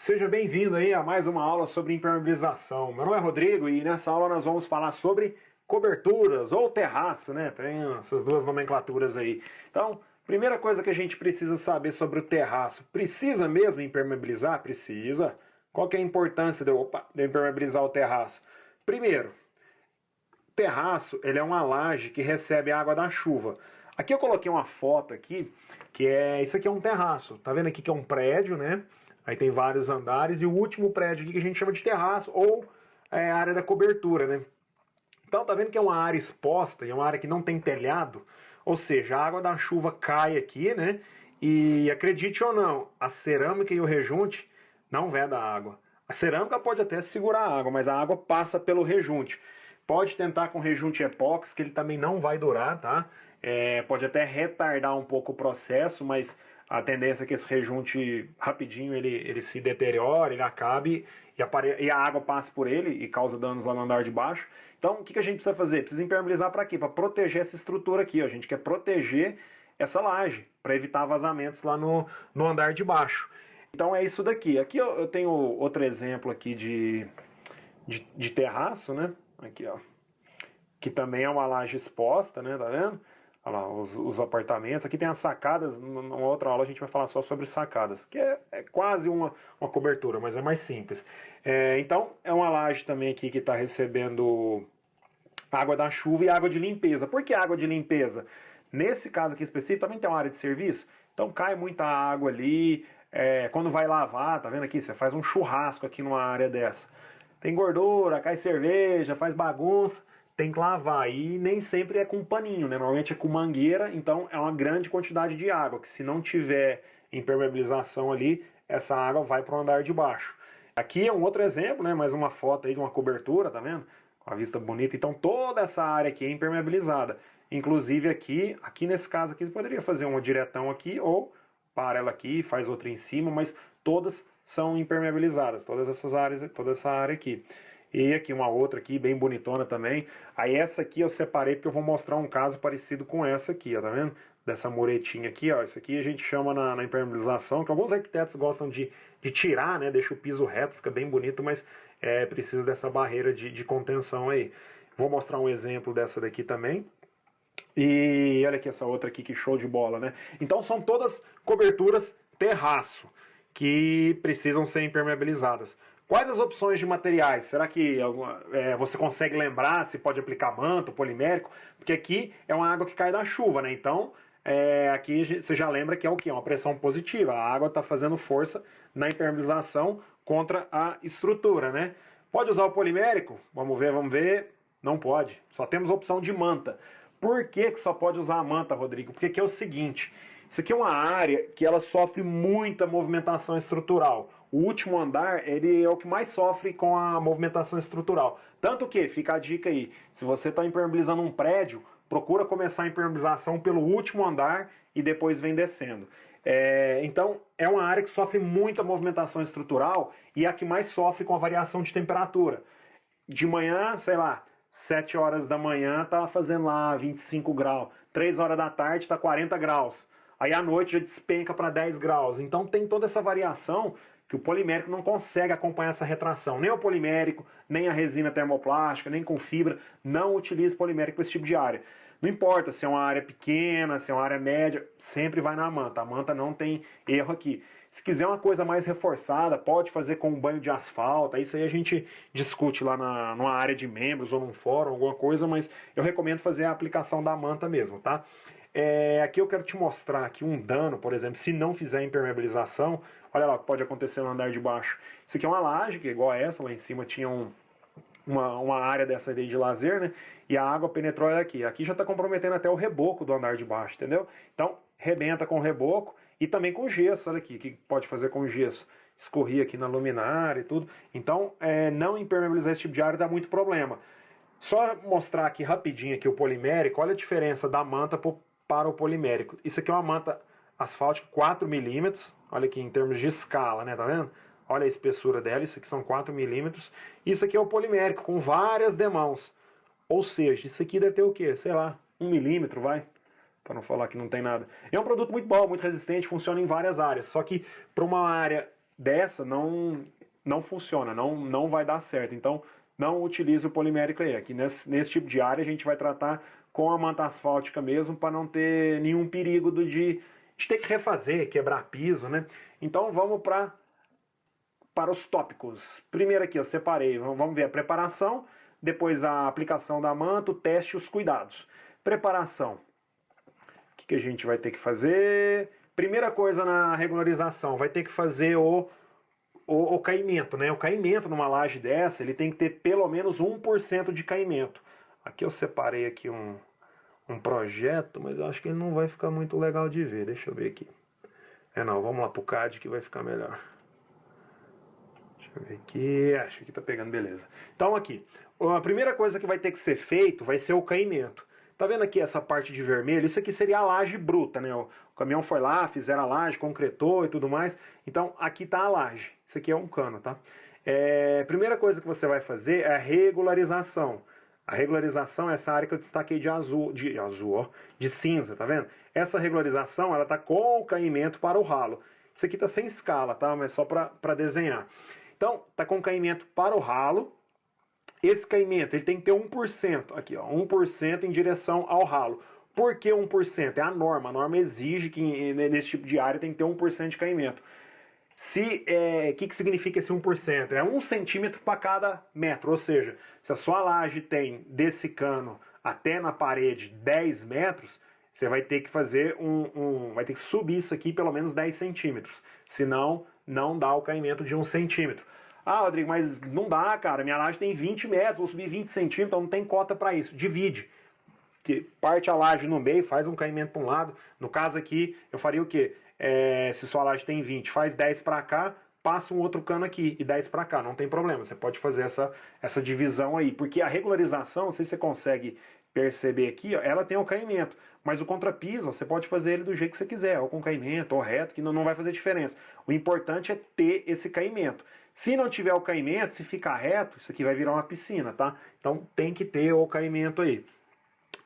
Seja bem-vindo aí a mais uma aula sobre impermeabilização. Meu nome é Rodrigo e nessa aula nós vamos falar sobre coberturas ou terraço, né? Tem essas duas nomenclaturas aí. Então, primeira coisa que a gente precisa saber sobre o terraço. Precisa mesmo impermeabilizar? Precisa. Qual que é a importância de eu impermeabilizar o terraço? Primeiro, terraço, ele é uma laje que recebe a água da chuva. Aqui eu coloquei uma foto aqui, isso aqui é um terraço. Tá vendo aqui que é um prédio, né? Aí tem vários andares e o último prédio aqui que a gente chama de terraço ou área da cobertura, né? Então tá vendo que é uma área exposta e é uma área que não tem telhado, ou seja, a água da chuva cai aqui, né? E acredite ou não, a cerâmica e o rejunte não veda a água. A cerâmica pode até segurar a água, mas a água passa pelo rejunte. Pode tentar com rejunte epóxi, que ele também não vai durar, tá? Pode até retardar um pouco o processo, mas a tendência é que esse rejunte rapidinho ele se deteriore, ele acabe e a água passe por ele e causa danos lá no andar de baixo. Então o que a gente precisa fazer? Precisa impermeabilizar para quê? Para proteger essa estrutura aqui. Ó. A gente quer proteger essa laje, para evitar vazamentos lá no andar de baixo. Então é isso daqui. Aqui eu tenho outro exemplo aqui de terraço, né? Aqui, ó. Que também é uma laje exposta, né? Tá vendo? Olha lá, os apartamentos. Aqui tem as sacadas. Numa outra aula a gente vai falar só sobre sacadas, que é quase uma cobertura, mas é mais simples. Então, é uma laje também aqui que está recebendo água da chuva e água de limpeza. Por que água de limpeza? Nesse caso aqui específico, também tem uma área de serviço, então cai muita água ali. Quando vai lavar, tá vendo aqui? Você faz um churrasco aqui numa área dessa. Tem gordura, cai cerveja, faz bagunça, tem que lavar. E nem sempre é com paninho, né? Normalmente é com mangueira, então é uma grande quantidade de água, que se não tiver impermeabilização ali, essa água vai para o andar de baixo. Aqui é um outro exemplo, né? Mais uma foto aí de uma cobertura, tá vendo? Com a vista bonita. Então toda essa área aqui é impermeabilizada. Inclusive aqui nesse caso aqui, você poderia fazer uma diretão aqui ou para ela aqui, faz outra em cima, mas todas são impermeabilizadas, todas essas áreas, toda essa área aqui. E aqui uma outra aqui, bem bonitona também. Aí essa aqui eu separei porque eu vou mostrar um caso parecido com essa aqui, ó, tá vendo? Dessa muretinha aqui, ó. Isso aqui a gente chama na impermeabilização, que alguns arquitetos gostam de tirar, né? Deixa o piso reto, fica bem bonito, mas precisa dessa barreira de contenção aí. Vou mostrar um exemplo dessa daqui também. E olha aqui essa outra aqui, que show de bola, né? Então são todas coberturas terraço, que precisam ser impermeabilizadas. Quais as opções de materiais? Será que você consegue lembrar se pode aplicar manto, polimérico? Porque aqui é uma água que cai da chuva, né? Então, aqui você já lembra que é o quê? Uma pressão positiva. A água está fazendo força na impermeabilização contra a estrutura, né? Pode usar o polimérico? Vamos ver. Não pode. Só temos a opção de manta. Por que só pode usar a manta, Rodrigo? Porque aqui é o seguinte, isso aqui é uma área que ela sofre muita movimentação estrutural. O último andar, ele é o que mais sofre com a movimentação estrutural. Tanto que, fica a dica aí, se você está impermeabilizando um prédio, procura começar a impermeabilização pelo último andar e depois vem descendo. Então, é uma área que sofre muita movimentação estrutural e é a que mais sofre com a variação de temperatura. De manhã, sei lá, 7 horas da manhã tá fazendo lá 25 graus, 3 horas da tarde tá 40 graus, aí à noite já despenca para 10 graus, então tem toda essa variação que o polimérico não consegue acompanhar essa retração, nem o polimérico, nem a resina termoplástica, nem com fibra, não utiliza polimérico para esse tipo de área. Não importa se é uma área pequena, se é uma área média, sempre vai na manta, a manta não tem erro aqui. Se quiser uma coisa mais reforçada, pode fazer com um banho de asfalto, isso aí a gente discute lá numa área de membros ou num fórum, alguma coisa, mas eu recomendo fazer a aplicação da manta mesmo, tá? Aqui eu quero te mostrar aqui um dano, por exemplo, se não fizer impermeabilização, olha lá o que pode acontecer no andar de baixo. Isso aqui é uma laje, que é igual a essa, lá em cima tinha uma área dessa aí de lazer, né? E a água penetrou ela aqui. Aqui já está comprometendo até o reboco do andar de baixo, entendeu? Então, rebenta com o reboco e também com gesso, olha aqui, o que pode fazer com gesso? Escorria aqui na luminária e tudo. Então, não impermeabilizar esse tipo de área dá muito problema. Só mostrar aqui rapidinho aqui o polimérico, olha a diferença da manta para o polimérico. Isso aqui é uma manta asfáltica 4 milímetros, olha aqui em termos de escala, né, tá vendo? Olha a espessura dela, isso aqui são 4 milímetros. Isso aqui é o polimérico, com várias demãos. Ou seja, isso aqui deve ter o quê? Sei lá, 1 milímetro, vai? Para não falar que não tem nada. É um produto muito bom, muito resistente, funciona em várias áreas. Só que para uma área dessa não funciona, não vai dar certo. Então, não utilize o polimérico aí. Aqui nesse tipo de área a gente vai tratar com a manta asfáltica mesmo, para não ter nenhum perigo de ter que refazer, quebrar piso, né? Então vamos para os tópicos. Primeiro aqui eu separei, vamos ver a preparação, depois a aplicação da manta, o teste e os cuidados. Preparação. O que a gente vai ter que fazer? Primeira coisa na regularização, vai ter que fazer o caimento, né? O caimento numa laje dessa, ele tem que ter pelo menos 1% de caimento. Aqui eu separei aqui um projeto, mas eu acho que ele não vai ficar muito legal de ver. Deixa eu ver aqui. Não, vamos lá pro CAD que vai ficar melhor. Deixa eu ver aqui. Acho que tá pegando, beleza. Então aqui, a primeira coisa que vai ter que ser feito vai ser o caimento. Tá vendo aqui essa parte de vermelho? Isso aqui seria a laje bruta, né? O caminhão foi lá, fizeram a laje, concretou e tudo mais. Então aqui tá a laje. Isso aqui é um cano, tá? Primeira coisa que você vai fazer é a regularização. A regularização é essa área que eu destaquei de cinza, tá vendo? Essa regularização, ela tá com o caimento para o ralo. Isso aqui tá sem escala, tá? Mas só para desenhar. Então, tá com caimento para o ralo. Esse caimento, ele tem que ter 1%, aqui ó, 1% em direção ao ralo. Por que 1%? É a norma exige que nesse tipo de área tem que ter 1% de caimento. Que significa esse 1%? É 1 centímetro para cada metro, ou seja, se a sua laje tem desse cano até na parede 10 metros, você vai ter que fazer vai ter que subir isso aqui pelo menos 10 centímetros, senão não dá o caimento de 1 centímetro. Ah, Rodrigo, mas não dá, cara, minha laje tem 20 metros, vou subir 20 centímetros, então não tem cota para isso. Divide. Parte a laje no meio, faz um caimento para um lado. No caso aqui, eu faria o quê? Se sua laje tem 20, faz 10 para cá, passa um outro cano aqui e 10 para cá, não tem problema. Você pode fazer essa divisão aí, porque a regularização, não sei se você consegue perceber aqui, ó, ela tem o caimento, mas o contrapiso, você pode fazer ele do jeito que você quiser, ou com caimento, ou reto, que não vai fazer diferença. O importante é ter esse caimento. Se não tiver o caimento, se ficar reto, isso aqui vai virar uma piscina, tá? Então tem que ter o caimento aí.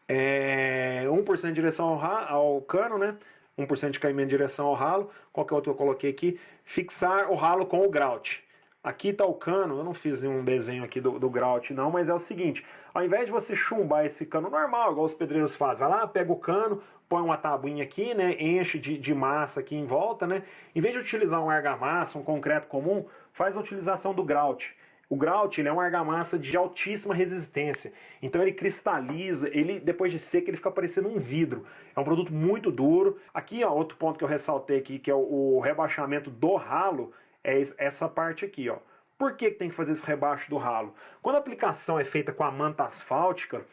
1% em direção ao cano, né? 1% de caimento em direção ao ralo. Qual que é o outro que eu coloquei aqui? Fixar o ralo com o grout. Aqui está o cano, eu não fiz nenhum desenho aqui do grout não, mas é o seguinte, ao invés de você chumbar esse cano normal, igual os pedreiros fazem, vai lá, pega o cano, põe uma tabuinha aqui, né, enche de massa aqui em volta, né, em vez de utilizar um argamassa, um concreto comum, faz a utilização do grout. O grout, ele é uma argamassa de altíssima resistência, então ele cristaliza, ele depois de seco ele fica parecendo um vidro. É um produto muito duro. Aqui, ó, outro ponto que eu ressaltei aqui, que é o rebaixamento do ralo, é essa parte aqui, ó. Por que tem que fazer esse rebaixo do ralo? Quando a aplicação é feita com a manta asfáltica,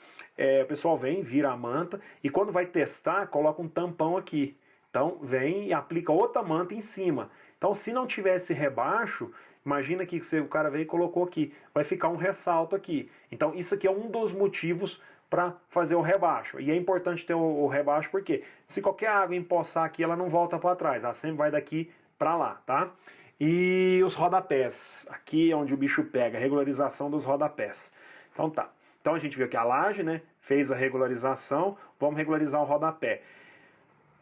o pessoal vem, vira a manta, e quando vai testar, coloca um tampão aqui. Então vem e aplica outra manta em cima. Então se não tiver esse rebaixo, imagina que o cara veio e colocou aqui, vai ficar um ressalto aqui. Então isso aqui é um dos motivos para fazer o rebaixo. E é importante ter o rebaixo porque se qualquer água empoçar aqui, ela não volta para trás, ela sempre vai daqui para lá, tá? E os rodapés, aqui é onde o bicho pega, a regularização dos rodapés. Então tá. Então a gente viu que a laje, né, fez a regularização, vamos regularizar o rodapé.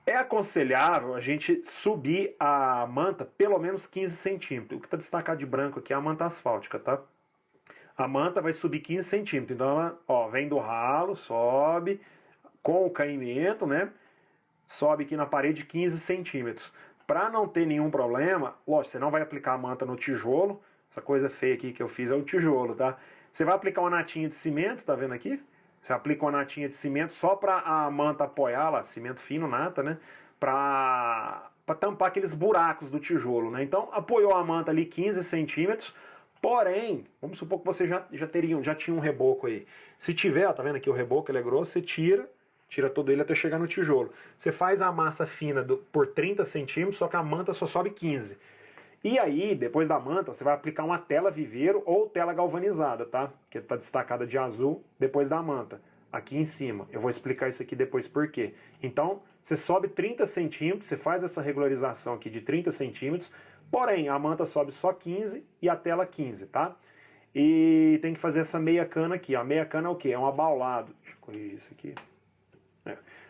É aconselhável a gente subir a manta pelo menos 15 centímetros. O que está destacado de branco aqui é a manta asfáltica, tá? A manta vai subir 15 centímetros. Então ela, ó, vem do ralo, sobe com o caimento, né? Sobe aqui na parede 15 centímetros. Para não ter nenhum problema, lógico, você não vai aplicar a manta no tijolo. Essa coisa feia aqui que eu fiz é o tijolo, tá? Você vai aplicar uma natinha de cimento, tá vendo aqui? Você aplica uma natinha de cimento só para a manta apoiar lá, cimento fino, nata, né? Para tampar aqueles buracos do tijolo, né? Então, apoiou a manta ali 15 centímetros, porém, vamos supor que você já tinha um reboco aí. Se tiver, ó, tá vendo aqui o reboco, ele é grosso, você tira todo ele até chegar no tijolo. Você faz a massa fina por 30 centímetros, só que a manta só sobe 15. E aí, depois da manta, você vai aplicar uma tela viveiro ou tela galvanizada, tá? Que está destacada de azul depois da manta, aqui em cima. Eu vou explicar isso aqui depois por quê. Então, você sobe 30 centímetros, você faz essa regularização aqui de 30 centímetros, porém, a manta sobe só 15 e a tela 15, tá? E tem que fazer essa meia cana aqui, ó. A meia cana é o quê? É um abaulado. Deixa eu corrigir isso aqui.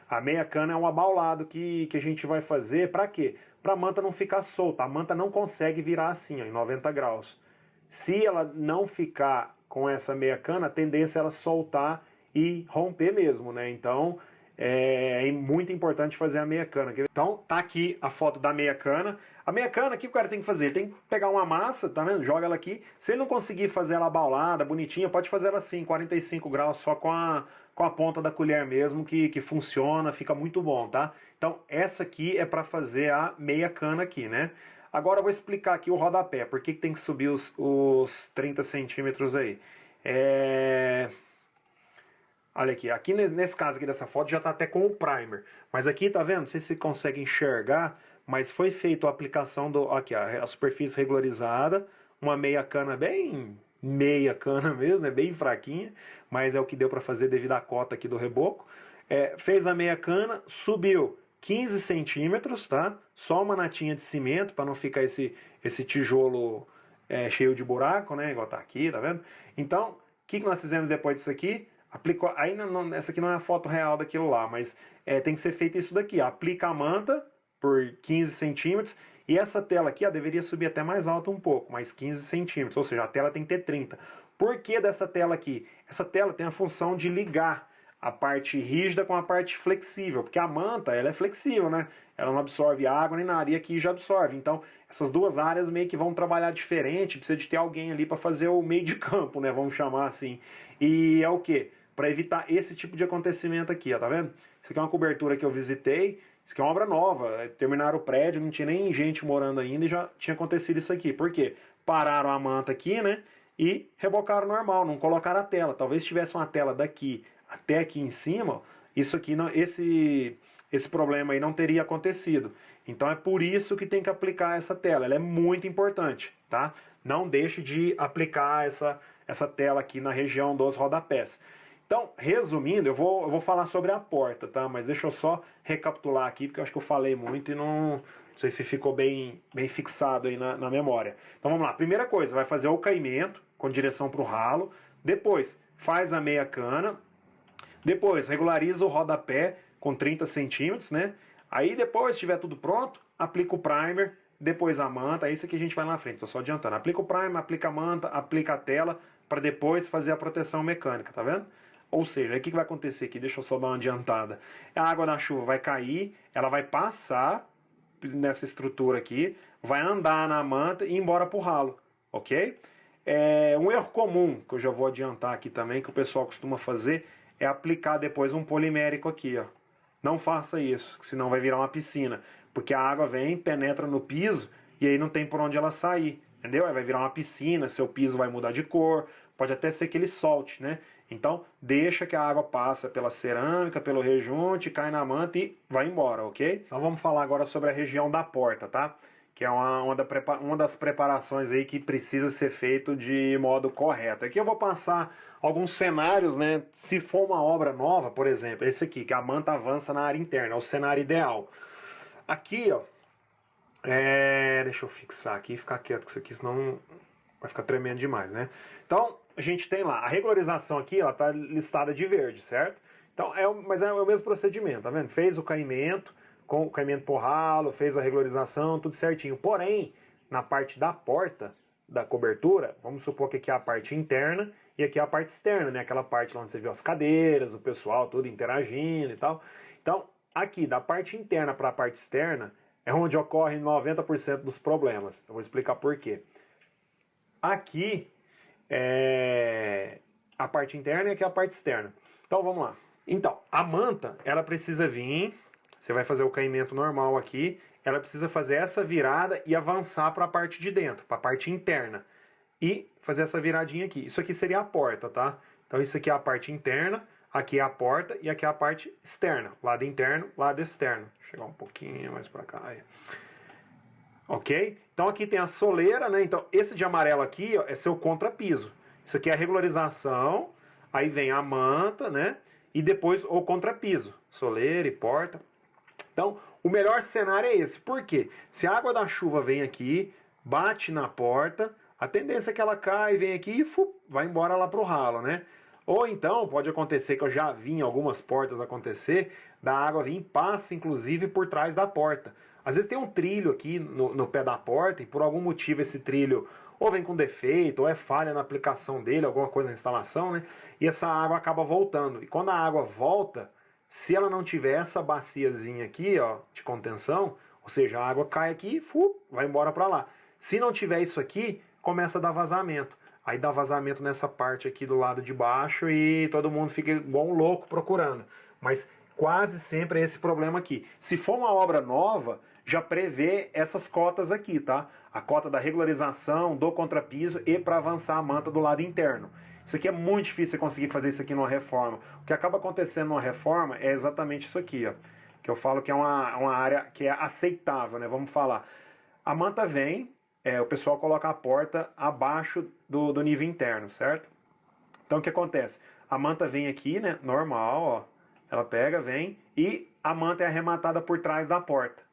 A meia cana é um abaulado que a gente vai fazer para quê? Para a manta não ficar solta. A manta não consegue virar assim, ó, em 90 graus. Se ela não ficar com essa meia cana, a tendência é ela soltar e romper mesmo, né? Então é muito importante fazer a meia cana. Então tá aqui a foto da meia cana. A meia cana, o que o cara tem que fazer? Ele tem que pegar uma massa, tá vendo? Joga ela aqui. Se ele não conseguir fazer ela abaulada, bonitinha, pode fazer ela assim, 45 graus, só com a ponta da colher mesmo, que funciona, fica muito bom, tá? Então essa aqui é para fazer a meia cana aqui, né? Agora eu vou explicar aqui o rodapé, por que tem que subir os 30 centímetros aí. Olha aqui nesse caso aqui dessa foto já está até com o primer, mas aqui tá vendo, não sei se você consegue enxergar, mas foi feita a aplicação aqui, a superfície regularizada, uma meia cana bem meia cana mesmo, né, bem fraquinha, mas é o que deu para fazer devido à cota aqui do reboco. Fez a meia cana, subiu 15 centímetros, tá? Só uma natinha de cimento para não ficar esse tijolo cheio de buraco, né? Igual tá aqui, tá vendo? Então, o que nós fizemos depois disso aqui? Aplicou, aí essa aqui não é a foto real daquilo lá, mas tem que ser feito isso daqui. Aplica a manta por 15 centímetros e essa tela aqui deveria subir até mais alta um pouco, mais 15 centímetros, ou seja, a tela tem que ter 30. Por que dessa tela aqui? Essa tela tem a função de ligar a parte rígida com a parte flexível, porque a manta ela é flexível, né? Ela não absorve água nem nada, e aqui já absorve. Então, essas duas áreas meio que vão trabalhar diferente, precisa de ter alguém ali para fazer o meio de campo, né? Vamos chamar assim. E é o quê? Para evitar esse tipo de acontecimento aqui, ó, tá vendo? Isso aqui é uma cobertura que eu visitei, isso aqui é uma obra nova, terminaram o prédio, não tinha nem gente morando ainda e já tinha acontecido isso aqui. Por quê? Pararam a manta aqui, né? E rebocaram normal, não colocaram a tela. Talvez se tivesse uma tela daqui até aqui em cima, isso aqui não, esse problema aí não teria acontecido. Então é por isso que tem que aplicar essa tela. Ela é muito importante, tá? Não deixe de aplicar essa tela aqui na região dos rodapés. Então, resumindo, eu vou falar sobre a porta, tá? Mas deixa eu só recapitular aqui, porque eu acho que eu falei muito e não sei se ficou bem fixado aí na memória. Então vamos lá. Primeira coisa, vai fazer o caimento com direção para o ralo. Depois, faz a meia cana. Depois, regulariza o rodapé com 30 centímetros, né? Aí depois, se estiver tudo pronto, aplica o primer, depois a manta. É isso que a gente vai lá na frente, tô só adiantando. Aplica o primer, aplica a manta, aplica a tela, para depois fazer a proteção mecânica, tá vendo? Ou seja, aí o que vai acontecer aqui? Deixa eu só dar uma adiantada. A água da chuva vai cair, ela vai passar nessa estrutura aqui, vai andar na manta e ir embora pro ralo, ok? Um erro comum, que eu já vou adiantar aqui também, que o pessoal costuma fazer, é aplicar depois um polimérico aqui, ó. Não faça isso, senão vai virar uma piscina, porque a água vem, penetra no piso e aí não tem por onde ela sair, entendeu? Aí vai virar uma piscina, seu piso vai mudar de cor, pode até ser que ele solte, né? Então, deixa que a água passa pela cerâmica, pelo rejunte, cai na manta e vai embora, ok? Então vamos falar agora sobre a região da porta, tá? Que é uma das preparações aí que precisa ser feito de modo correto. Aqui eu vou passar alguns cenários, né? Se for uma obra nova, por exemplo, esse aqui, que a manta avança na área interna, é o cenário ideal. Aqui, ó, deixa eu fixar aqui e ficar quieto com isso aqui, senão vai ficar tremendo demais, né? Então, a gente tem lá, a regularização aqui, ela tá listada de verde, certo? Então, mas é o mesmo procedimento, tá vendo? Fez o caimento, com o caimento por ralo, fez a regularização, tudo certinho. Porém, na parte da porta, da cobertura, vamos supor que aqui é a parte interna e aqui é a parte externa, né? Aquela parte lá onde você viu as cadeiras, o pessoal tudo interagindo e tal. Então, aqui, da parte interna para a parte externa, é onde ocorre 90% dos problemas. Eu vou explicar por quê. Aqui é a parte interna e aqui é a parte externa. Então, vamos lá. Então, a manta, ela precisa vir... Você vai fazer o caimento normal aqui, ela precisa fazer essa virada e avançar para a parte de dentro, para a parte interna. E fazer essa viradinha aqui. Isso aqui seria a porta, tá? Então isso aqui é a parte interna, aqui é a porta e aqui é a parte externa. Lado interno, lado externo. Vou chegar um pouquinho mais para cá. Aí. Ok? Então aqui tem a soleira, né? Então esse de amarelo aqui, ó, é seu contrapiso. Isso aqui é a regularização, aí vem a manta, né? E depois o contrapiso. Soleira e porta. Então, o melhor cenário é esse. Por quê? Se a água da chuva vem aqui, bate na porta, a tendência é que ela cai, vem aqui e vai embora lá pro ralo, né? Ou então, pode acontecer, que eu já vi em algumas portas acontecer, da água vir e passa, inclusive, por trás da porta. Às vezes tem um trilho aqui no pé da porta e por algum motivo esse trilho ou vem com defeito, ou é falha na aplicação dele, alguma coisa na instalação, né? E essa água acaba voltando. E quando a água volta, se ela não tiver essa baciazinha aqui, ó, de contenção, ou seja, a água cai aqui, vai embora para lá. Se não tiver isso aqui, começa a dar vazamento. Aí dá vazamento nessa parte aqui do lado de baixo e todo mundo fica igual um louco procurando. Mas quase sempre é esse problema aqui. Se for uma obra nova, já prevê essas cotas aqui, tá? A cota da regularização, do contrapiso e para avançar a manta do lado interno. Isso aqui é muito difícil você conseguir fazer isso aqui numa reforma. O que acaba acontecendo numa reforma é exatamente isso aqui, ó. Que eu falo que é uma área que é aceitável, né? Vamos falar. A manta vem, o pessoal coloca a porta abaixo do nível interno, certo? Então o que acontece? A manta vem aqui, né? Normal, ó. Ela pega, vem e a manta é arrematada por trás da porta.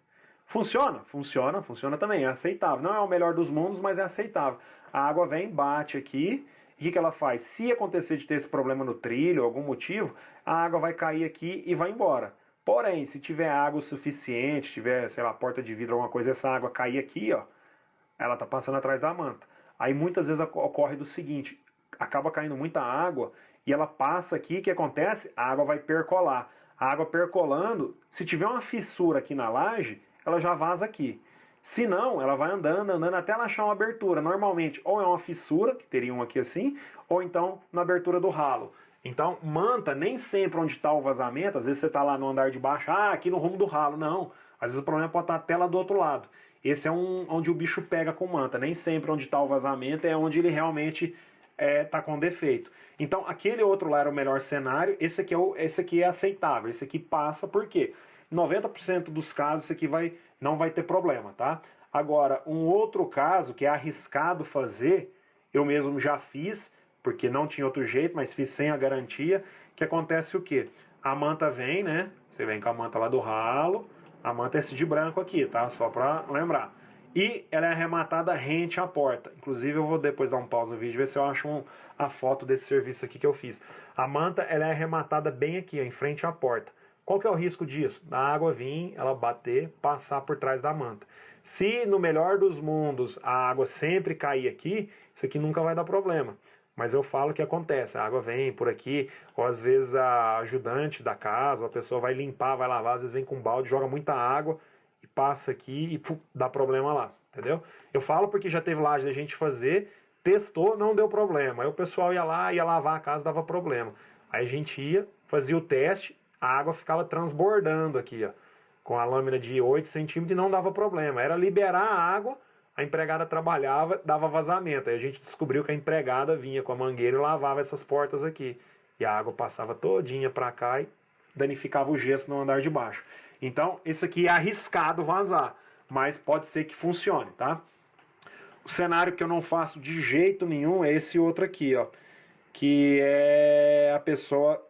Funciona? Funciona também, é aceitável. Não é o melhor dos mundos, mas é aceitável. A água vem, bate aqui, e o que ela faz? Se acontecer de ter esse problema no trilho, algum motivo, a água vai cair aqui e vai embora. Porém, se tiver água o suficiente, tiver, sei lá, porta de vidro, alguma coisa, essa água cair aqui, ó, ela tá passando atrás da manta. Aí muitas vezes ocorre do seguinte, acaba caindo muita água e ela passa aqui, o que acontece? A água vai percolar. A água percolando, se tiver uma fissura aqui na laje, ela já vaza aqui. Se não, ela vai andando até ela achar uma abertura. Normalmente, ou é uma fissura, que teria uma aqui assim, ou então na abertura do ralo. Então, manta, nem sempre onde está o vazamento, às vezes você está lá no andar de baixo, aqui no rumo do ralo. Não, às vezes o problema pode estar até lá do outro lado. Esse é onde o bicho pega com manta. Nem sempre onde está o vazamento é onde ele realmente está com defeito. Então, aquele outro lá era o melhor cenário, esse aqui é aceitável, esse aqui passa, por quê? 90% dos casos isso aqui não vai ter problema, tá? Agora, um outro caso que é arriscado fazer, eu mesmo já fiz, porque não tinha outro jeito, mas fiz sem a garantia, que acontece o quê? A manta vem, né? Você vem com a manta lá do ralo, a manta é esse de branco aqui, tá? Só pra lembrar. E ela é arrematada rente à porta. Inclusive eu vou depois dar um pause no vídeo, ver se eu acho a foto desse serviço aqui que eu fiz. A manta ela é arrematada bem aqui, ó, em frente à porta. Qual que é o risco disso? Da água vir, ela bater, passar por trás da manta. Se no melhor dos mundos a água sempre cair aqui, isso aqui nunca vai dar problema. Mas eu falo que acontece, a água vem por aqui, ou às vezes a ajudante da casa, ou a pessoa vai limpar, vai lavar, às vezes vem com um balde, joga muita água e passa aqui e dá problema lá, entendeu? Eu falo porque já teve laje da gente fazer, testou, não deu problema. Aí o pessoal ia lá, ia lavar a casa, dava problema. Aí a gente ia, fazia o teste, a água ficava transbordando aqui, ó, com a lâmina de 8 centímetros e não dava problema. Era liberar a água, a empregada trabalhava, dava vazamento. Aí a gente descobriu que a empregada vinha com a mangueira e lavava essas portas aqui. E a água passava todinha para cá e danificava o gesso no andar de baixo. Então, isso aqui é arriscado vazar, mas pode ser que funcione, tá? O cenário que eu não faço de jeito nenhum é esse outro aqui, ó, que é a pessoa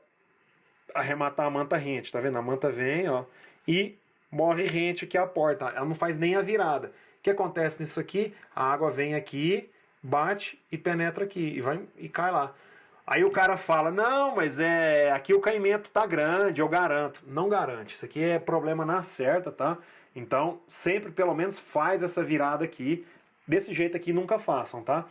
arrematar a manta rente, tá vendo? A manta vem, ó, e morre rente aqui a porta. Ela não faz nem a virada. O que acontece nisso aqui? A água vem aqui, bate e penetra aqui e cai lá. Aí o cara fala, não, mas aqui o caimento tá grande, eu garanto. Não garante, isso aqui é problema na certa, tá? Então, sempre pelo menos faz essa virada aqui. Desse jeito aqui nunca façam, tá?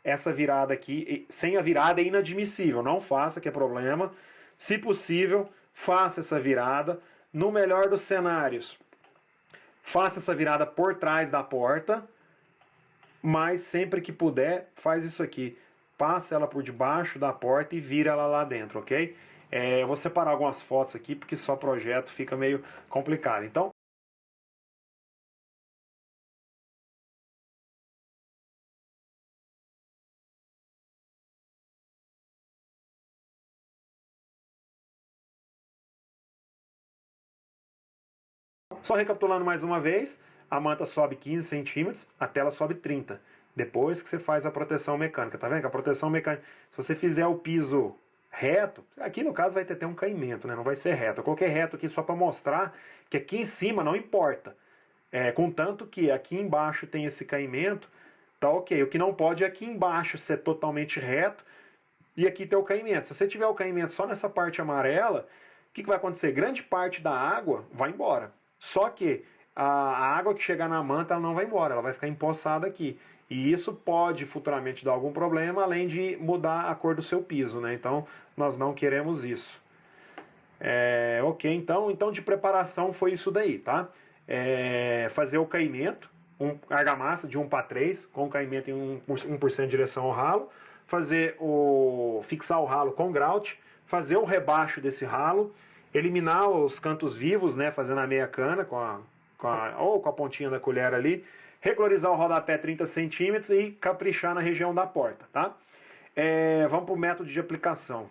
Essa virada aqui, sem a virada é inadmissível, não faça que é problema. Se possível, faça essa virada. No melhor dos cenários, faça essa virada por trás da porta, mas sempre que puder, faz isso aqui. Passa ela por debaixo da porta e vira ela lá dentro, ok? Eu vou separar algumas fotos aqui, porque só projeto fica meio complicado. Então, só recapitulando mais uma vez, a manta sobe 15 centímetros, a tela sobe 30. Depois que você faz a proteção mecânica, tá vendo? Que a proteção mecânica, se você fizer o piso reto, aqui no caso vai ter até um caimento, né? Não vai ser reto. Eu coloquei reto aqui só para mostrar que aqui em cima não importa. Contanto que aqui embaixo tem esse caimento, tá ok. O que não pode é aqui embaixo ser totalmente reto, e aqui tem o caimento. Se você tiver o caimento só nessa parte amarela, o que vai acontecer? Grande parte da água vai embora. Só que a água que chegar na manta ela não vai embora, ela vai ficar empoçada aqui. E isso pode futuramente dar algum problema, além de mudar a cor do seu piso, né? Então nós não queremos isso. Ok, então de preparação foi isso daí, tá? Fazer o caimento, argamassa de 1:3, com caimento em 1% de direção ao ralo, fixar o ralo com grout, fazer o rebaixo desse ralo, eliminar os cantos vivos, né, fazendo a meia cana ou com a pontinha da colher ali, regularizar o rodapé 30 centímetros e caprichar na região da porta, tá? Vamos para o método de aplicação.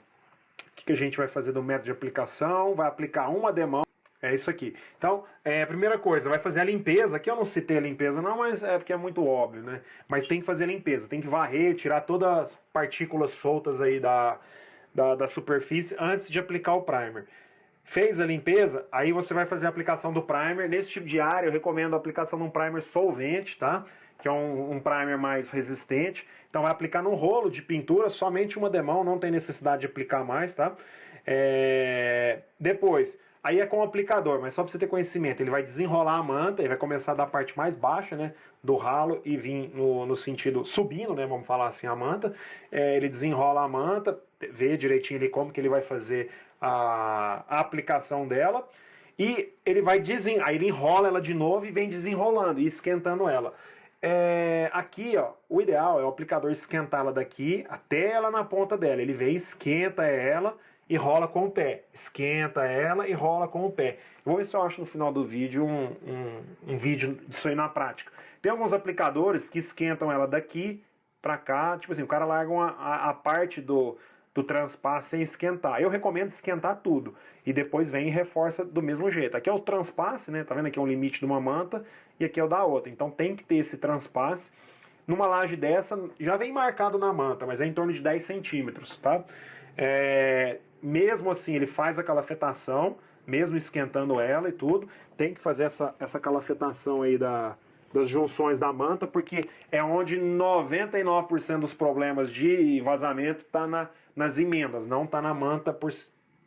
O que a gente vai fazer do método de aplicação? Vai aplicar uma demão. É isso aqui. Então, primeira coisa, vai fazer a limpeza. Aqui eu não citei a limpeza não, mas é porque é muito óbvio, né? Mas tem que fazer a limpeza, tem que varrer, tirar todas as partículas soltas aí da superfície antes de aplicar o primer. Fez a limpeza, aí você vai fazer a aplicação do primer. Nesse tipo de área eu recomendo a aplicação de um primer solvente, tá? Que é um primer mais resistente. Então vai aplicar num rolo de pintura, somente uma demão, não tem necessidade de aplicar mais, tá? Depois, aí é com o aplicador, mas só para você ter conhecimento, ele vai desenrolar a manta, ele vai começar da parte mais baixa, né, do ralo e vir no sentido subindo, né, vamos falar assim, a manta. Ele desenrola a manta, vê direitinho ali como que ele vai fazer a aplicação dela. E ele vai aí ele enrola ela de novo e vem desenrolando e esquentando ela. Aqui, ó, o ideal é o aplicador esquentar ela daqui até ela na ponta dela. Ele vem, esquenta ela e rola com o pé. Esquenta ela e rola com o pé. Eu vou ver se eu acho no final do vídeo um vídeo disso aí na prática. Tem alguns aplicadores que esquentam ela daqui pra cá. Tipo assim, o cara larga a parte do transpasse sem esquentar. Eu recomendo esquentar tudo. E depois vem e reforça do mesmo jeito. Aqui é o transpasse, né? Tá vendo? Aqui é um limite de uma manta e aqui é o da outra. Então tem que ter esse transpasse. Numa laje dessa, já vem marcado na manta, mas é em torno de 10 centímetros, tá? Mesmo assim, ele faz a calafetação, mesmo esquentando ela e tudo. Tem que fazer essa calafetação aí das junções da manta, porque é onde 99% dos problemas de vazamento tá nas emendas, não tá na manta,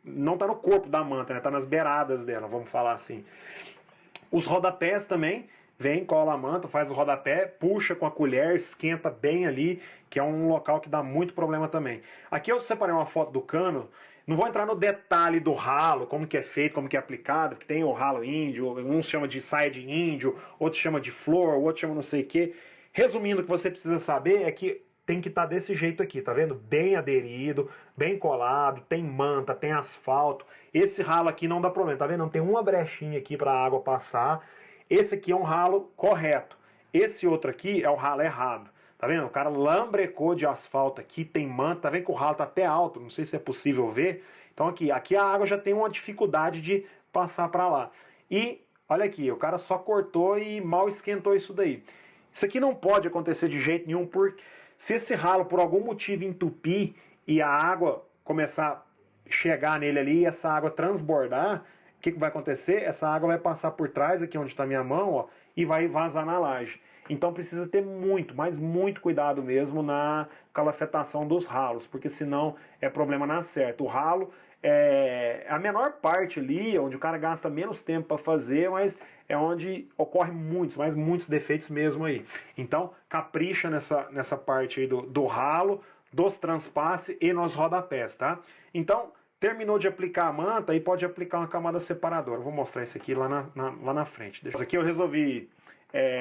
não tá no corpo da manta, né? Tá nas beiradas dela, vamos falar assim. Os rodapés também, vem, cola a manta, faz o rodapé, puxa com a colher, esquenta bem ali, que é um local que dá muito problema também. Aqui eu separei uma foto do cano, não vou entrar no detalhe do ralo, como que é feito, como que é aplicado, porque tem o ralo índio, uns chama de saia de índio, outros chama de flor, outros chama não sei o que. Resumindo, o que você precisa saber é que tem que estar desse jeito aqui, tá vendo? Bem aderido, bem colado, tem manta, tem asfalto. Esse ralo aqui não dá problema, tá vendo? Não tem uma brechinha aqui para a água passar. Esse aqui é um ralo correto. Esse outro aqui é o ralo errado. Tá vendo? O cara lambrecou de asfalto aqui, tem manta, tá vendo que o ralo tá até alto, não sei se é possível ver. Então aqui a água já tem uma dificuldade de passar para lá. E olha aqui, o cara só cortou e mal esquentou isso daí. Isso aqui não pode acontecer de jeito nenhum, porque se esse ralo por algum motivo entupir e a água começar a chegar nele ali e essa água transbordar, o que vai acontecer? Essa água vai passar por trás, aqui onde está minha mão, ó, e vai vazar na laje. Então precisa ter muito, mas muito cuidado mesmo na calafetação dos ralos, porque senão é problema na certa. O ralo é a menor parte ali, onde o cara gasta menos tempo para fazer, mas é onde ocorre muitos, mas muitos defeitos mesmo aí. Então capricha nessa parte aí do ralo, dos transpasses e nos rodapés, tá? Então terminou de aplicar a manta e pode aplicar uma camada separadora. Vou mostrar isso aqui lá na frente. Aqui eu resolvi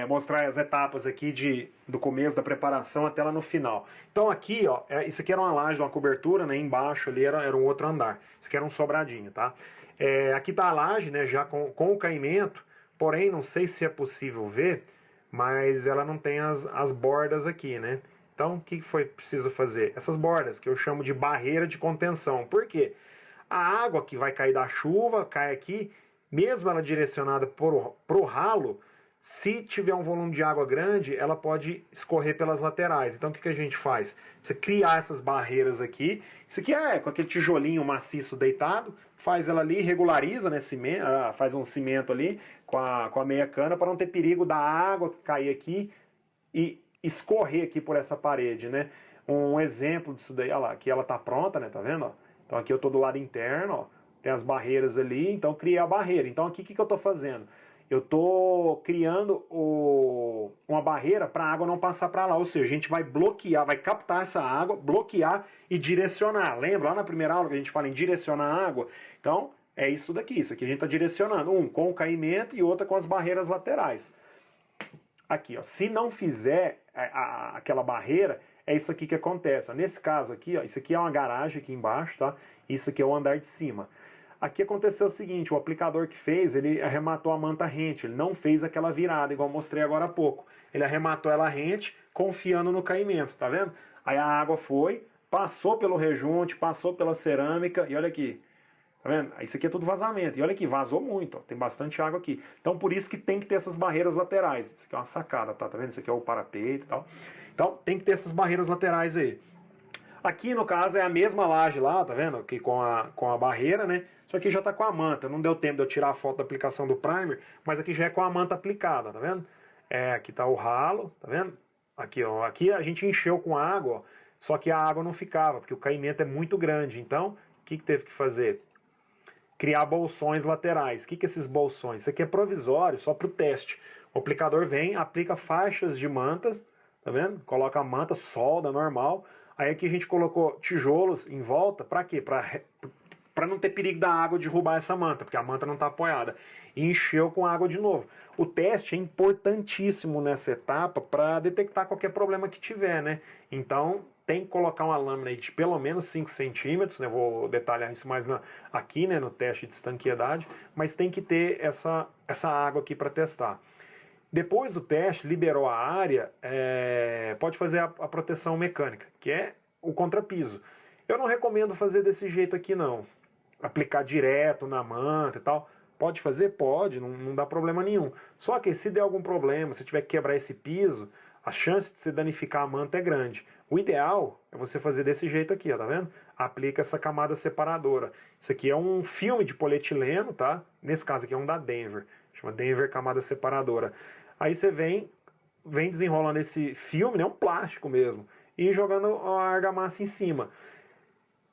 mostrar as etapas aqui do começo da preparação até lá no final. Então aqui, ó, isso aqui era uma laje, uma cobertura, né? Embaixo ali era um outro andar. Isso aqui era um sobradinho, tá? Aqui tá a laje, né? Já com o caimento, porém não sei se é possível ver, mas ela não tem as bordas aqui, né? Então o que foi preciso fazer? Essas bordas que eu chamo de barreira de contenção. Por quê? A água que vai cair da chuva cai aqui, mesmo ela direcionada pro ralo, se tiver um volume de água grande, ela pode escorrer pelas laterais. Então o que a gente faz? Você criar essas barreiras aqui. Isso aqui é com aquele tijolinho maciço deitado. Faz ela ali, regulariza, né, cimento, faz um cimento ali com a meia cana para não ter perigo da água cair aqui e escorrer aqui por essa parede, né? Um exemplo disso daí, olha lá, aqui ela tá pronta, né, tá vendo? Ó? Então aqui eu tô do lado interno, ó, tem as barreiras ali, então criei a barreira. Então aqui o que eu tô fazendo? Eu tô criando uma barreira para a água não passar para lá, ou seja, a gente vai bloquear, vai captar essa água, bloquear e direcionar. Lembra lá na primeira aula que a gente fala em direcionar a água? Então é isso daqui, isso aqui a gente está direcionando, um com o caimento e outra com as barreiras laterais. Aqui, ó, se não fizer aquela barreira, é isso aqui que acontece. Ó. Nesse caso aqui, ó, isso aqui é uma garagem aqui embaixo, tá? Isso aqui é o andar de cima. Aqui aconteceu o seguinte, o aplicador que fez, ele arrematou a manta rente, ele não fez aquela virada, igual eu mostrei agora há pouco. Ele arrematou ela rente, confiando no caimento, tá vendo? Aí a água foi, passou pelo rejunte, passou pela cerâmica, e olha aqui, tá vendo? Isso aqui é tudo vazamento, e olha aqui, vazou muito, ó, tem bastante água aqui. Então por isso que tem que ter essas barreiras laterais. Isso aqui é uma sacada, tá vendo? Isso aqui é o parapeito e tal. Então tem que ter essas barreiras laterais aí. Aqui, no caso, é a mesma laje lá, tá vendo? Aqui com a barreira, né? Só que já tá com a manta. Não deu tempo de eu tirar a foto da aplicação do primer, mas aqui já é com a manta aplicada, tá vendo? Aqui tá o ralo, tá vendo? Aqui, ó. Aqui a gente encheu com água, ó, só que a água não ficava, porque o caimento é muito grande. Então, o que teve que fazer? Criar bolsões laterais. O que é esses bolsões? Isso aqui é provisório, só para o teste. O aplicador vem, aplica faixas de mantas, tá vendo? Coloca a manta, solda normal. Aí aqui a gente colocou tijolos em volta, para quê? Para não ter perigo da água derrubar essa manta, porque a manta não está apoiada. E encheu com água de novo. O teste é importantíssimo nessa etapa para detectar qualquer problema que tiver, né? Então tem que colocar uma lâmina aí de pelo menos 5 centímetros, né? Vou detalhar isso mais aqui, né? No teste de estanqueidade, mas tem que ter essa água aqui para testar. Depois do teste, liberou a área, pode fazer a proteção mecânica, que é o contrapiso. Eu não recomendo fazer desse jeito aqui não, aplicar direto na manta e tal. Pode fazer? Pode, não dá problema nenhum. Só que se der algum problema, se tiver que quebrar esse piso, a chance de você danificar a manta é grande. O ideal é você fazer desse jeito aqui, ó, tá vendo? Aplica essa camada separadora. Isso aqui é um filme de polietileno, tá? Nesse caso aqui é um da Denver, chama Denver camada separadora. Aí você vem desenrolando esse filme, né, um plástico mesmo, e jogando a argamassa em cima.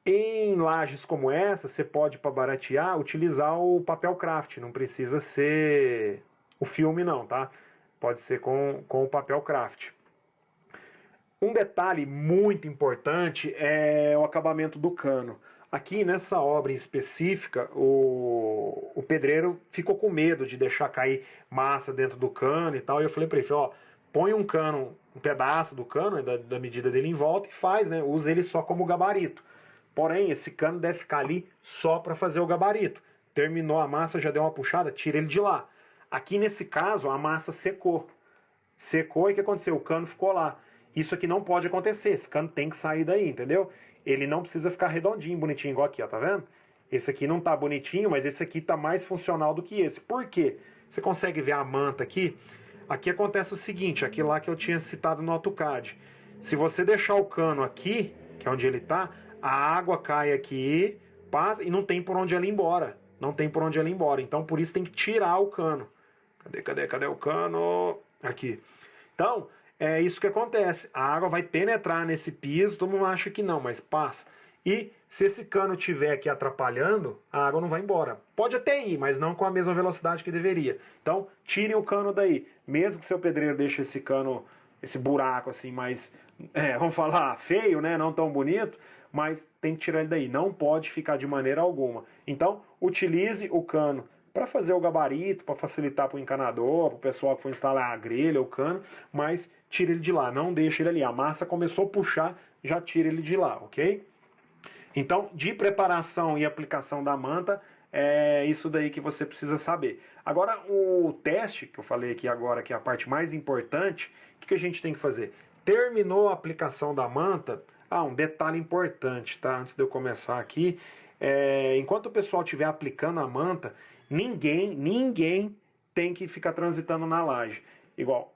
Em lajes como essa, você pode, para baratear, utilizar o papel craft. Não precisa ser o filme não, tá? Pode ser com o papel craft. Um detalhe muito importante é o acabamento do cano. Aqui nessa obra em específica, o pedreiro ficou com medo de deixar cair massa dentro do cano e tal. E eu falei para ele, ó, põe um cano, um pedaço do cano, né, da medida dele em volta e faz, né? Usa ele só como gabarito. Porém, esse cano deve ficar ali só para fazer o gabarito. Terminou a massa, já deu uma puxada, tira ele de lá. Aqui nesse caso, a massa secou. Secou e o que aconteceu? O cano ficou lá. Isso aqui não pode acontecer, esse cano tem que sair daí, entendeu? Ele não precisa ficar redondinho, bonitinho, igual aqui, ó, tá vendo? Esse aqui não tá bonitinho, mas esse aqui tá mais funcional do que esse. Por quê? Você consegue ver a manta aqui? Aqui acontece o seguinte, aqui lá que eu tinha citado no AutoCAD. Se você deixar o cano aqui, que é onde ele tá, a água cai aqui, passa e não tem por onde ela ir embora. Não tem por onde ela ir embora. Então, por isso tem que tirar o cano. Cadê o cano? Aqui. Então, é isso que acontece. A água vai penetrar nesse piso, todo mundo acha que não, mas passa. E se esse cano estiver aqui atrapalhando, a água não vai embora. Pode até ir, mas não com a mesma velocidade que deveria. Então, tirem o cano daí. Mesmo que seu pedreiro deixe esse cano, esse buraco assim, mais, vamos falar, feio, né? Não tão bonito, mas tem que tirar ele daí. Não pode ficar de maneira alguma. Então, utilize o cano para fazer o gabarito, para facilitar para o encanador, para o pessoal que for instalar a grelha, o cano, mas tire ele de lá, não deixe ele ali. A massa começou a puxar, já tira ele de lá, ok? Então, de preparação e aplicação da manta, é isso daí que você precisa saber. Agora, o teste, que eu falei aqui agora, que é a parte mais importante, o que a gente tem que fazer? Terminou a aplicação da manta, um detalhe importante, tá? Antes de eu começar aqui, enquanto o pessoal estiver aplicando a manta, ninguém tem que ficar transitando na laje. Igual,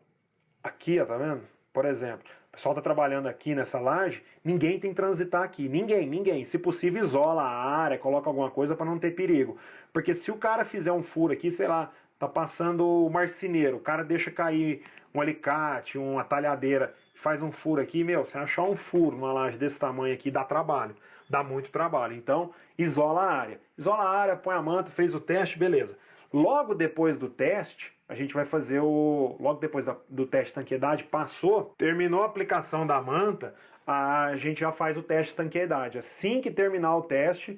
aqui, ó, tá vendo? Por exemplo, o pessoal tá trabalhando aqui nessa laje, ninguém tem que transitar aqui. Ninguém. Se possível, isola a área, coloca alguma coisa para não ter perigo. Porque se o cara fizer um furo aqui, sei lá, tá passando o marceneiro, o cara deixa cair um alicate, uma talhadeira, faz um furo aqui, meu, você achar um furo numa laje desse tamanho aqui dá trabalho, dá muito trabalho. Então, isola a área. Isola a área, põe a manta, fez o teste, beleza. Logo depois do teste, a gente vai fazer o... Logo depois do teste de tanqueidade, passou, terminou a aplicação da manta, a gente já faz o teste de tanqueidade. Assim que terminar o teste,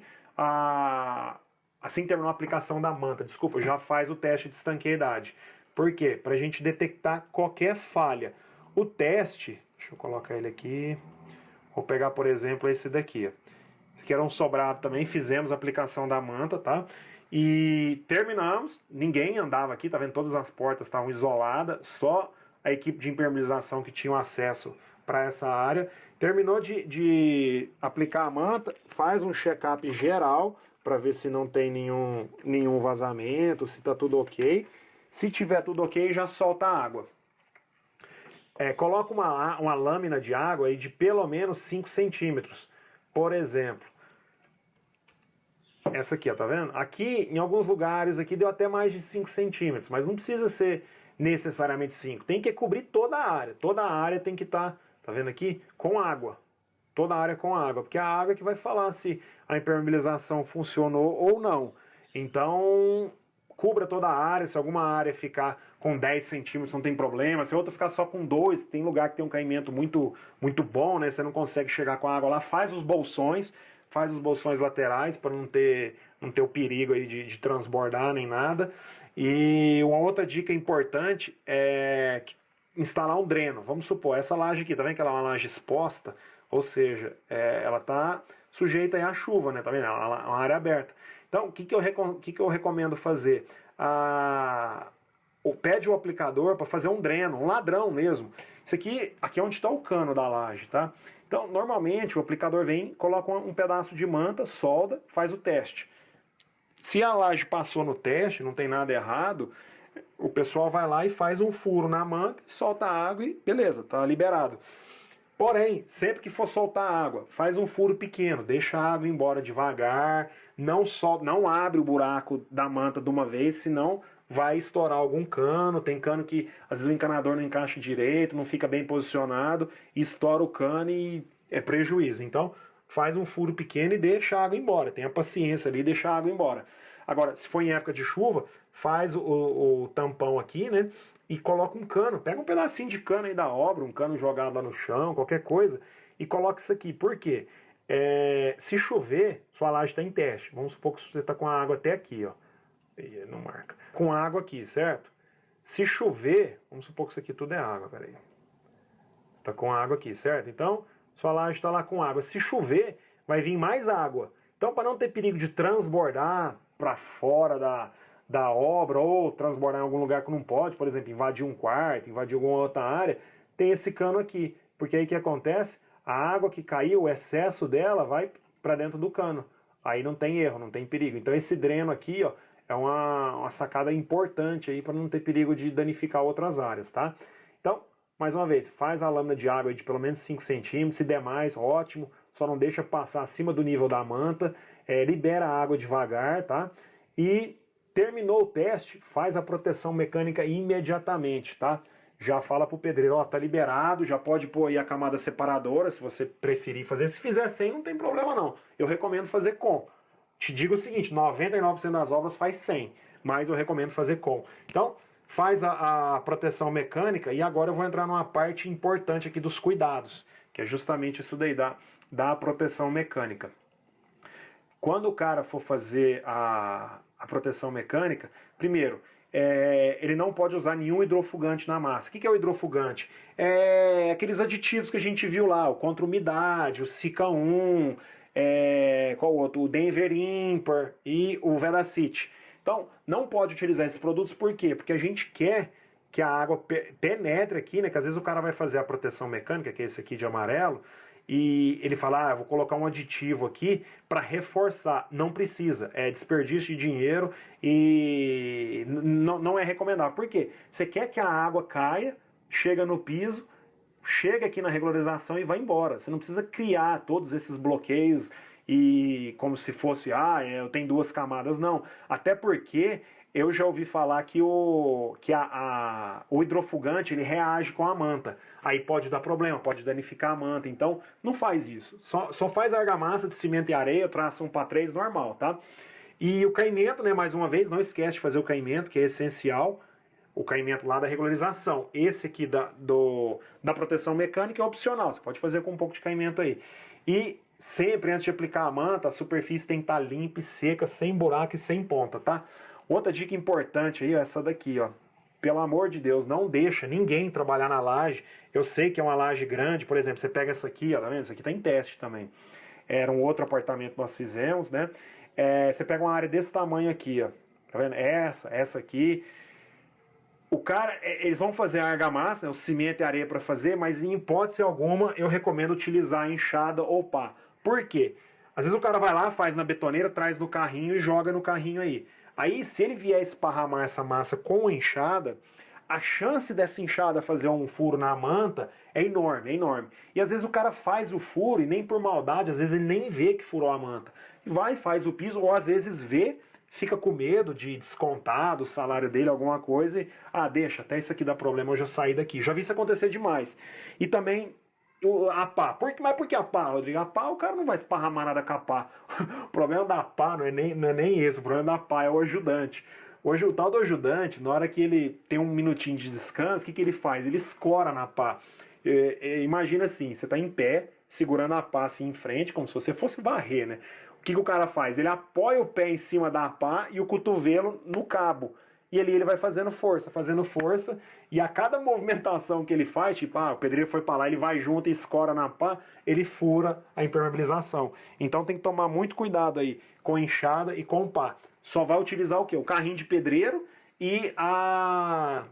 assim que terminar a aplicação da manta, desculpa, já faz o teste de estanqueidade. Por quê? Para a gente detectar qualquer falha. O teste, deixa eu colocar ele aqui, vou pegar, por exemplo, esse daqui. Esse aqui era um sobrado também, fizemos a aplicação da manta, tá? E terminamos, ninguém andava aqui, tá vendo? Todas as portas estavam isoladas, só a equipe de impermeabilização que tinha acesso para essa área. Terminou de aplicar a manta, faz um check-up geral para ver se não tem nenhum vazamento, se está tudo ok. Se tiver tudo ok, já solta a água. Coloca uma lâmina de água aí de pelo menos 5 centímetros. Por exemplo, essa aqui, ó, tá vendo? Aqui, em alguns lugares, aqui deu até mais de 5 centímetros, mas não precisa ser necessariamente 5. Tem que cobrir toda a área. Toda a área tem que estar, tá vendo aqui? Com água. Toda a área com água, porque é a água que vai falar se a impermeabilização funcionou ou não. Então, cubra toda a área. Se alguma área ficar com 10 centímetros, não tem problema. Se a outra ficar só com 2, tem lugar que tem um caimento muito bom, né? Você não consegue chegar com a água lá, faz os bolsões laterais para não ter o perigo aí de transbordar nem nada. E uma outra dica importante é instalar um dreno. Vamos supor, essa laje aqui, tá vendo que ela é uma laje exposta? Ou seja, ela está sujeita aí à chuva, né? Tá vendo? Ela é uma área aberta. Então, o que eu recomendo fazer? Pede o aplicador para fazer um dreno, um ladrão mesmo. Isso aqui é onde está o cano da laje, tá? Então, normalmente, o aplicador vem, coloca um pedaço de manta, solda, faz o teste. Se a laje passou no teste, não tem nada errado, o pessoal vai lá e faz um furo na manta, solta a água e beleza, tá liberado. Porém, sempre que for soltar água, faz um furo pequeno, deixa a água embora devagar, não abre o buraco da manta de uma vez, senão vai estourar algum cano. Tem cano que às vezes o encanador não encaixa direito, não fica bem posicionado, estoura o cano e é prejuízo. Então, faz um furo pequeno e deixa a água embora. Tenha paciência ali e deixa a água embora. Agora, se for em época de chuva, faz o tampão aqui, né? E coloca um cano, pega um pedacinho de cano aí da obra, um cano jogado lá no chão, qualquer coisa, e coloca isso aqui. Por quê? Se chover, sua laje está em teste. Vamos supor que você está com a água até aqui, ó. Não marca. Com água aqui, certo? Se chover, vamos supor que isso aqui tudo é água, peraí. Você está com água aqui, certo? Então, sua laje está lá com água. Se chover, vai vir mais água. Então, para não ter perigo de transbordar para fora da obra ou transbordar em algum lugar que não pode, por exemplo, invadir um quarto, invadir alguma outra área, tem esse cano aqui. Porque aí o que acontece? A água que caiu, o excesso dela vai para dentro do cano. Aí não tem erro, não tem perigo. Então esse dreno aqui, ó, é uma sacada importante aí para não ter perigo de danificar outras áreas, tá? Então, mais uma vez, faz a lâmina de água aí de pelo menos 5 centímetros, se der mais, ótimo, só não deixa passar acima do nível da manta, libera a água devagar, tá? E terminou o teste, faz a proteção mecânica imediatamente, tá? Já fala pro pedreiro, ó, tá liberado, já pode pôr aí a camada separadora, se você preferir fazer. Se fizer sem, não tem problema não. Eu recomendo fazer com. Te digo o seguinte, 99% das obras faz sem, mas eu recomendo fazer com. Então, faz a proteção mecânica e agora eu vou entrar numa parte importante aqui dos cuidados, que é justamente isso daí da proteção mecânica. Quando o cara for fazer a proteção mecânica, primeiro, ele não pode usar nenhum hidrofugante na massa. O que é o hidrofugante? É aqueles aditivos que a gente viu lá, o contra umidade, o Sica 1, qual outro? O Denver Impar e o Velacity. Então, não pode utilizar esses produtos, por quê? Porque a gente quer que a água penetre aqui, né? Que às vezes o cara vai fazer a proteção mecânica, que é esse aqui de amarelo, e ele fala, eu vou colocar um aditivo aqui para reforçar. Não precisa, é desperdício de dinheiro e não é recomendável. Por quê? Você quer que a água caia, chega no piso, chega aqui na regularização e vai embora. Você não precisa criar todos esses bloqueios e como se fosse, eu tenho 2 camadas. Não, até porque eu já ouvi falar que o hidrofugante ele reage com a manta. Aí pode dar problema, pode danificar a manta. Então, não faz isso. Só faz argamassa de cimento e areia, traça 1:3 normal, tá? E o caimento, né, mais uma vez, não esquece de fazer o caimento, que é essencial. O caimento lá da regularização. Esse aqui da proteção mecânica é opcional. Você pode fazer com um pouco de caimento aí. E sempre, antes de aplicar a manta, a superfície tem que estar limpa e seca, sem buraco e sem ponta, tá? Outra dica importante aí é essa daqui, ó. Pelo amor de Deus, não deixa ninguém trabalhar na laje. Eu sei que é uma laje grande, por exemplo, você pega essa aqui, ó, tá vendo? Isso aqui tá em teste também. Era um outro apartamento que nós fizemos, né? Você pega uma área desse tamanho aqui, ó. Tá vendo? Essa aqui. O cara, eles vão fazer a argamassa, né, o cimento e a areia para fazer, mas em hipótese alguma eu recomendo utilizar a enxada ou pá. Por quê? Às vezes o cara vai lá, faz na betoneira, traz no carrinho e joga no carrinho aí. Aí, se ele vier esparramar essa massa com a enxada, a chance dessa enxada fazer um furo na manta é enorme, é enorme. E às vezes o cara faz o furo e nem por maldade, às vezes ele nem vê que furou a manta. E vai e faz o piso, ou às vezes vê, fica com medo de descontar do salário dele alguma coisa e, deixa, até isso aqui dá problema, eu já saí daqui. Já vi isso acontecer demais. E também a pá. Mas por que a pá, Rodrigo? A pá, o cara não vai esparramar nada com a pá. O problema da pá não é nem esse, o problema da pá é o ajudante. Hoje o tal do ajudante, na hora que ele tem um minutinho de descanso, o que ele faz? Ele escora na pá. Imagina assim, você está em pé, segurando a pá assim em frente, como se você fosse varrer, né? O que o cara faz? Ele apoia o pé em cima da pá e o cotovelo no cabo. E ali ele vai fazendo força, e a cada movimentação que ele faz, tipo, o pedreiro foi para lá, ele vai junto e escora na pá, ele fura a impermeabilização. Então tem que tomar muito cuidado aí com a enxada e com o pá. Só vai utilizar o quê? O carrinho de pedreiro e a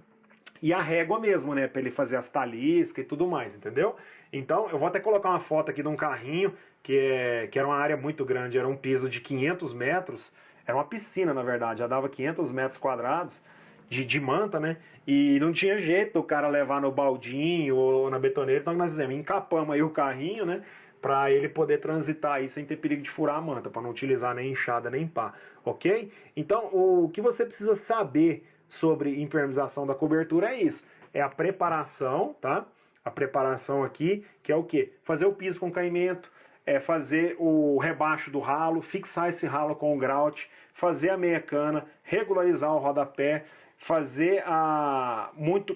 régua mesmo, né? Para ele fazer as taliscas e tudo mais, entendeu? Então, eu vou até colocar uma foto aqui de um carrinho que era uma área muito grande, era um piso de 500 metros, era uma piscina, na verdade, já dava 500 metros quadrados de manta, né? E não tinha jeito do cara levar no baldinho ou na betoneira, então nós fizemos, encapamos aí o carrinho, né? Para ele poder transitar aí sem ter perigo de furar a manta, para não utilizar nem enxada nem pá, ok? Então, o que você precisa saber sobre impermeabilização da cobertura é isso, é a preparação, tá? A preparação aqui, que é o quê? Fazer o piso com caimento, fazer o rebaixo do ralo, fixar esse ralo com o grout, fazer a meia cana, regularizar o rodapé, fazer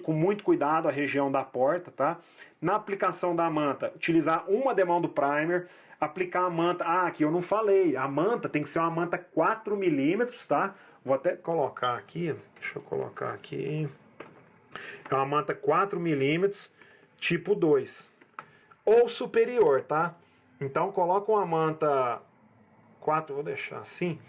com muito cuidado a região da porta, tá? Na aplicação da manta, utilizar uma demão do primer, aplicar a manta, aqui eu não falei, a manta tem que ser uma manta 4 milímetros, tá? Vou até colocar aqui, deixa eu colocar aqui, é uma manta 4 milímetros, tipo 2, ou superior, tá? Então coloca uma manta 4, vou deixar assim,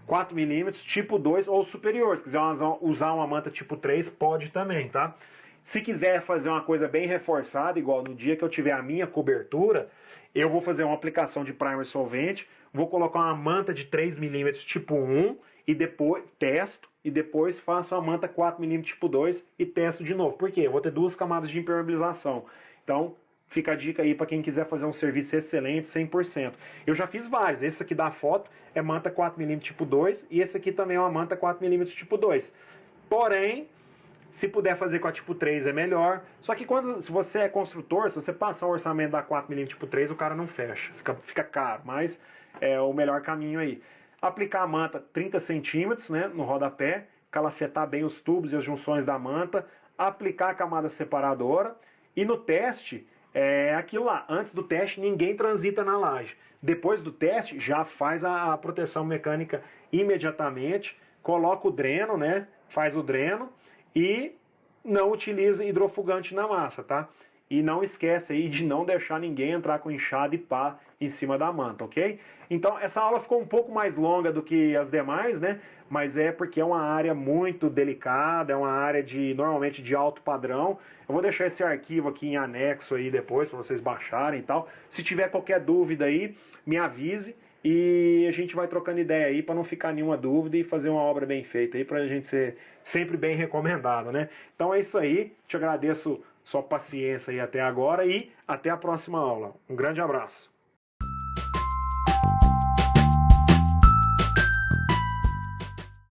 4 milímetros, tipo 2 ou superior. Se quiser usar uma manta tipo 3, pode também, tá? Se quiser fazer uma coisa bem reforçada, igual no dia que eu tiver a minha cobertura, eu vou fazer uma aplicação de primer solvente, vou colocar uma manta de 3 milímetros tipo 1 e depois testo, e depois faço a manta 4 milímetros tipo 2 e testo de novo. Por quê? Eu vou ter 2 camadas de impermeabilização. Então, fica a dica aí para quem quiser fazer um serviço excelente, 100%. Eu já fiz vários. Esse aqui da foto é manta 4mm tipo 2 e esse aqui também é uma manta 4mm tipo 2. Porém, se puder fazer com a tipo 3 é melhor. Só que se você é construtor, se você passar o orçamento da 4mm tipo 3, o cara não fecha. Fica caro, mas é o melhor caminho aí. Aplicar a manta 30 centímetros, né, no rodapé, calafetar bem os tubos e as junções da manta. Aplicar a camada separadora. E no teste, aquilo lá, antes do teste ninguém transita na laje. Depois do teste já faz a proteção mecânica imediatamente, coloca o dreno, né? Faz o dreno e não utiliza hidrofugante na massa, tá? E não esquece aí de não deixar ninguém entrar com enxada e pá em cima da manta, ok? Então essa aula ficou um pouco mais longa do que as demais, né? Mas é porque é uma área muito delicada, é uma área normalmente de alto padrão. Eu vou deixar esse arquivo aqui em anexo aí depois para vocês baixarem e tal. Se tiver qualquer dúvida aí, me avise e a gente vai trocando ideia aí para não ficar nenhuma dúvida e fazer uma obra bem feita aí para a gente ser sempre bem recomendado, né? Então é isso aí, te agradeço sua paciência aí até agora e até a próxima aula. Um grande abraço.